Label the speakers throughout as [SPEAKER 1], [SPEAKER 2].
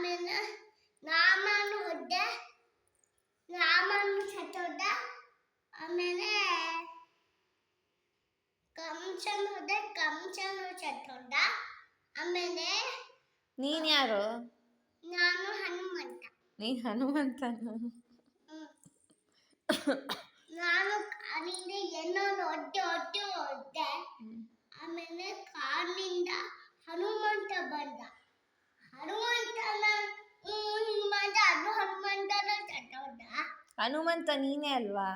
[SPEAKER 1] ಆಮೇಲೆ ರಾಮನು ಹೊಡ್ದೆ, ರಾಮನು ಸತ್ತೋದ. ಆಮೇಲೆ ಕಂಸನು ಹೊಡ್ದೆ, ಕಂಸನು ಸತ್ತೋದ. ಆಮೇಲೆ
[SPEAKER 2] ನೀನ್ ಯಾರು?
[SPEAKER 1] ನಾನು ಹನುಮಂತ.
[SPEAKER 2] ನೀನ್ ಹನುಮಂತನು?
[SPEAKER 1] ನಾನು ಕಾಲಿಂದ ಏನೋ ಹೊಡ್ದೆ. ಆಮೇಲೆ ಕಾಲಿಂದ ಹನುಮಂತ ಬಂದ. ಹನುಮಂತನ ಹನುಮಂತನ ಸತ್ತೋದ.
[SPEAKER 2] ಹನುಮಂತ ನೀನೇ ಅಲ್ವಾ?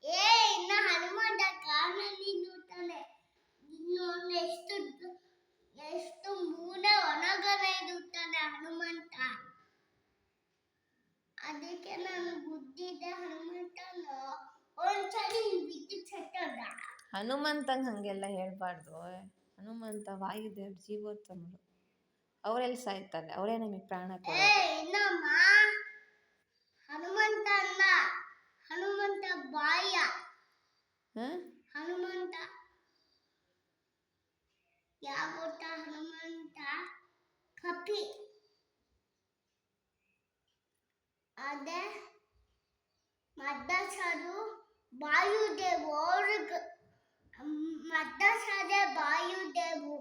[SPEAKER 1] ಇನ್ನು ಹನುಮಂತ ಕಾಲಲ್ಲಿ ಇರುತ್ತಾನೆ. ಇನ್ನೊಂದು ಎಷ್ಟು ಮೂಲೆ ಒಳಗಡೆ ಇರುತ್ತಾನೆ ಹನುಮಂತ. ಅದಕ್ಕೆ ನಾನು ಗುದ್ದಿದ್ದೆ ಹನುಮಂತನ. ಒಂದ್ಸರಿ ಬಿದ್ದು ಸತ್ತೋದ.
[SPEAKER 2] ಹನುಮಂತಂಗೆ ಹಂಗೆಲ್ಲ ಹೇಳ್ಬಾರ್ದು. ಹನುಮಂತ ವಾಯುದೇವ್ರ ಜೀವೋತ್ತಮರು. ಅವರೆಲ್ಲಿ ಸಾಯ್ತಾರೆ? ಅವರೇ ನಮಗೆ ಪ್ರಾಣ ಕೊಡೋದು.
[SPEAKER 1] ಇನ್ನಮ್ಮ ಹನುಮಂತ ಅಲ್ಲ, ಹನುಮಂತ ಬಾಯ. ಹನುಮಂತ ಯಾವ ಹನುಮಂತ ಕಪಿ. ಅದೇ ಮದ್ದಸರು ವಾಯುದೇವ. ಮದ್ದಸರೇ ವಾಯುದೇವರು.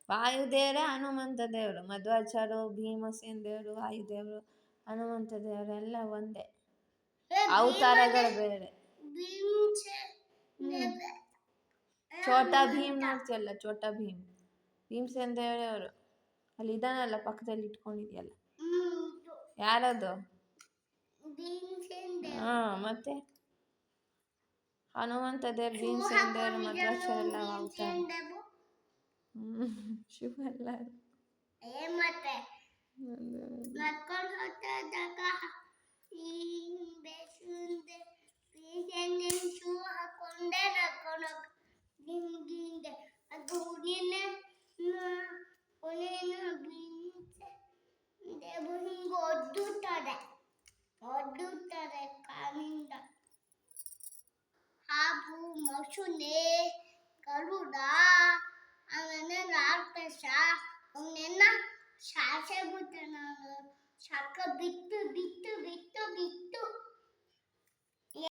[SPEAKER 2] ವಾಯುದೇವರೇ ಹನುಮಂತ ದೇವರು. ಮಧ್ವಾಚಾರ್ಯರು, ಭೀಮಸೇನ ದೇವರು, ವಾಯುದೇವರು, ಹನುಮಂತ ದೇವರು ಎಲ್ಲ ಒಂದೇ. ಅವತಾರಗಳು ಬೇರೆ. ಛೋಟಾ ಭೀಮ್ ನೋಡ್ತಿಯಲ್ಲ, ಛೋಟಾ ಭೀಮ್, ಭೀಮಸೇನ ದೇವರೇ ಅವರು. ಅಲ್ಲಿ ಇದಾನಲ್ಲ, ಪಕ್ಕದಲ್ಲಿ ಇಟ್ಕೊಂಡಿದ್ಯಲ್ಲ, ಯಾರದು? ಮತ್ತೆ ಹನುಮಂತ ದೇವ್ರು, ಭೀಮಸೇನ ದೇವರು, ಮಧ್ವಾಚಾರ್ಯ ಎಲ್ಲ ಅವತಾರ. ಶಿವ ಅಲ್ಲ
[SPEAKER 1] ಮತ್ತೆ ನಡ್ಕೊಂಡು ಹೋಗ್ತಾಗ ಶೂ ಹಾಕೊಂಡೆ ನಡ್ಕೊಂಡು ಹಿಂದೆ. ಅದು ಹುಡಿನೇ ದೇವರು ಹಿಂಗೆ ಒಡ್ಡುತ್ತಾರೆ ಕಾಲಿಂದ. ಹಾವು, ಮೊಸಳೆ, ಗರುಡ, ಆಮೇಲೆ ರಾಕ್ಷಸ ಅವನ್ನೆಲ್ಲ ಶಾಸೆ ಬಿಟ್ಟೆ ನಾನು. ಶಾಖ ಬಿಟ್ಟು ಬಿಟ್ಟು ಬಿಟ್ಟು ಬಿಟ್ಟು